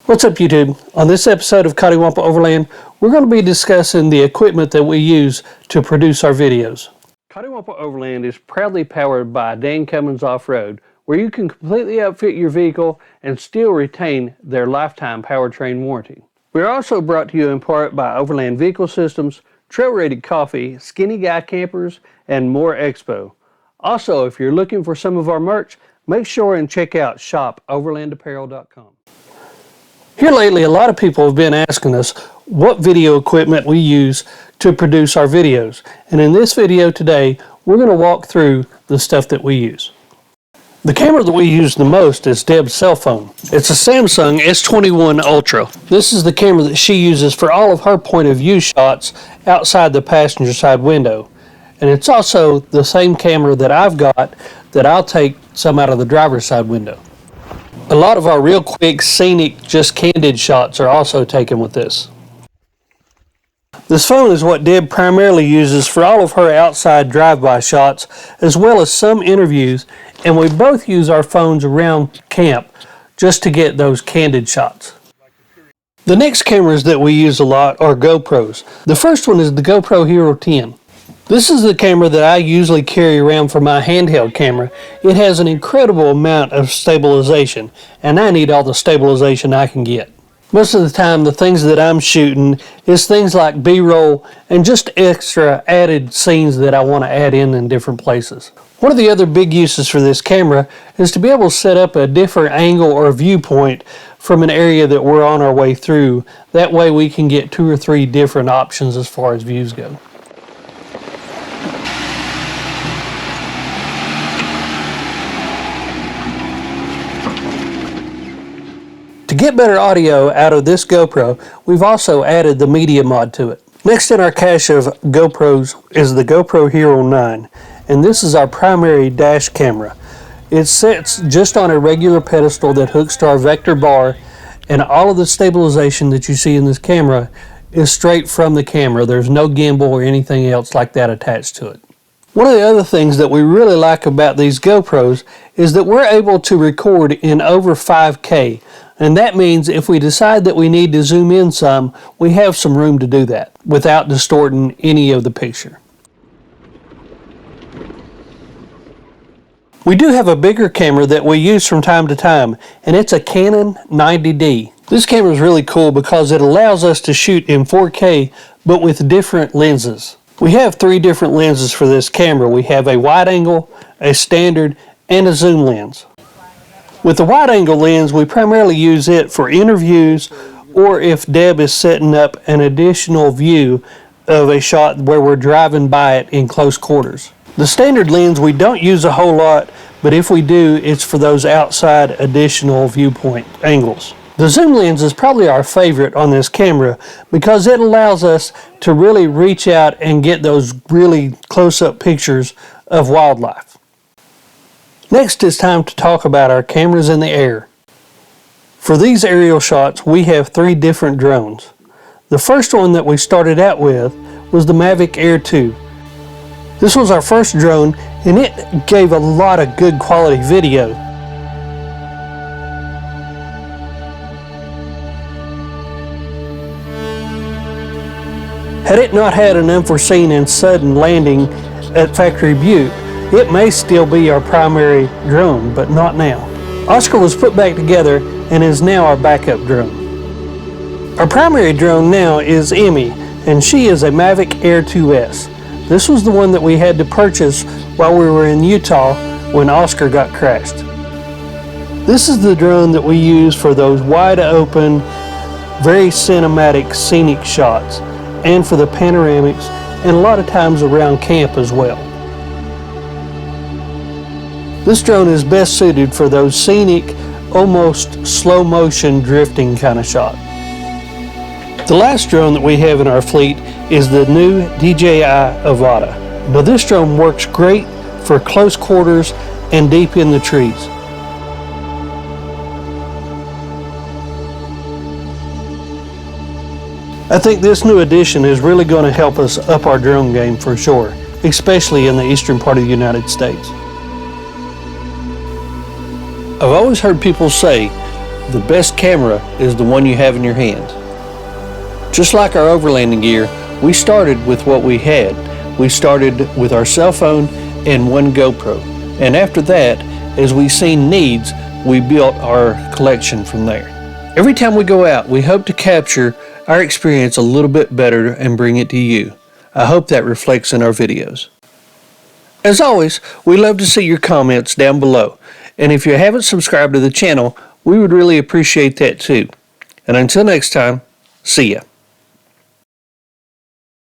What's up YouTube? On this episode of Coddiwomple Overland, we're going to be discussing the equipment that we use to produce our videos. Coddiwomple Overland is proudly powered by Cummins Off-road, where you can completely outfit your vehicle and still retain their lifetime powertrain warranty. We're also brought to you in part by Overland Vehicle Systems, Trail Rated Coffee, Skinny Guy Campers, and more Expo. Also, if you're looking for some of our merch, make sure and check out shop.overlandapparel.com. Here lately, a lot of people have been asking us what video equipment we use to produce our videos. And in this video today, we're going to walk through the stuff that we use. The camera that we use the most is Deb's cell phone. It's a Samsung S21 Ultra. This is the camera that she uses for all of her point of view shots outside the passenger side window. And it's also the same camera that I've got that I'll take some out of the driver's side window. A lot of our real quick, scenic, just candid shots are also taken with this. This phone is what Deb primarily uses for all of her outside drive-by shots, as well as some interviews, and we both use our phones around camp just to get those candid shots. The next cameras that we use a lot are GoPros. The first one is the GoPro Hero 10. This is the camera that I usually carry around for my handheld camera. It has an incredible amount of stabilization, and I need all the stabilization I can get. Most of the time, the things that I'm shooting is things like B-roll and just extra added scenes that I want to add in different places. One of the other big uses for this camera is to be able to set up a different angle or viewpoint from an area that we're on our way through. That way we can get 2 or 3 different options as far as views go. To get better audio out of this GoPro, we've also added the media mod to it. Next in our cache of GoPros is the GoPro Hero 9, and this is our primary dash camera. It sits just on a regular pedestal that hooks to our vector bar, and all of the stabilization that you see in this camera is straight from the camera. There's no gimbal or anything else like that attached to it. One of the other things that we really like about these GoPros is that we're able to record in over 5K. And that means if we decide that we need to zoom in some, we have some room to do that without distorting any of the picture. We do have a bigger camera that we use from time to time, and it's a Canon 90D. This camera is really cool because it allows us to shoot in 4K, but with different lenses. We have 3 different lenses for this camera. We have a wide angle, a standard, and a zoom lens. With the wide angle lens, we primarily use it for interviews or if Deb is setting up an additional view of a shot where we're driving by it in close quarters. The standard lens we don't use a whole lot, but if we do, it's for those outside additional viewpoint angles. The zoom lens is probably our favorite on this camera because it allows us to really reach out and get those really close-up pictures of wildlife. Next, it's time to talk about our cameras in the air. For these aerial shots, we have 3 different drones. The first one that we started out with was the Mavic Air 2. This was our first drone, and it gave a lot of good quality video. Had it not had an unforeseen and sudden landing at Factory Butte, it may still be our primary drone, but not now. Oscar was put back together and is now our backup drone. Our primary drone now is Emmy, and she is a Mavic Air 2S. This was the one that we had to purchase while we were in Utah when Oscar got crashed. This is the drone that we use for those wide open, very cinematic, scenic shots, and for the panoramics, and a lot of times around camp as well. This drone is best suited for those scenic, almost slow motion drifting kind of shot. The last drone that we have in our fleet is the new DJI Avata. Now this drone works great for close quarters and deep in the trees. I think this new addition is really going to help us up our drone game for sure, especially in the eastern part of the United States. I've always heard people say the best camera is the one you have in your hands. Just like our overlanding gear, we started with what we had. We started with our cell phone and one GoPro. And after that, as we seen needs, we built our collection from there. Every time we go out, we hope to capture our experience a little bit better and bring it to you. I hope that reflects in our videos. As always, we love to see your comments down below. And if you haven't subscribed to the channel, we would really appreciate that too. And until next time, see ya.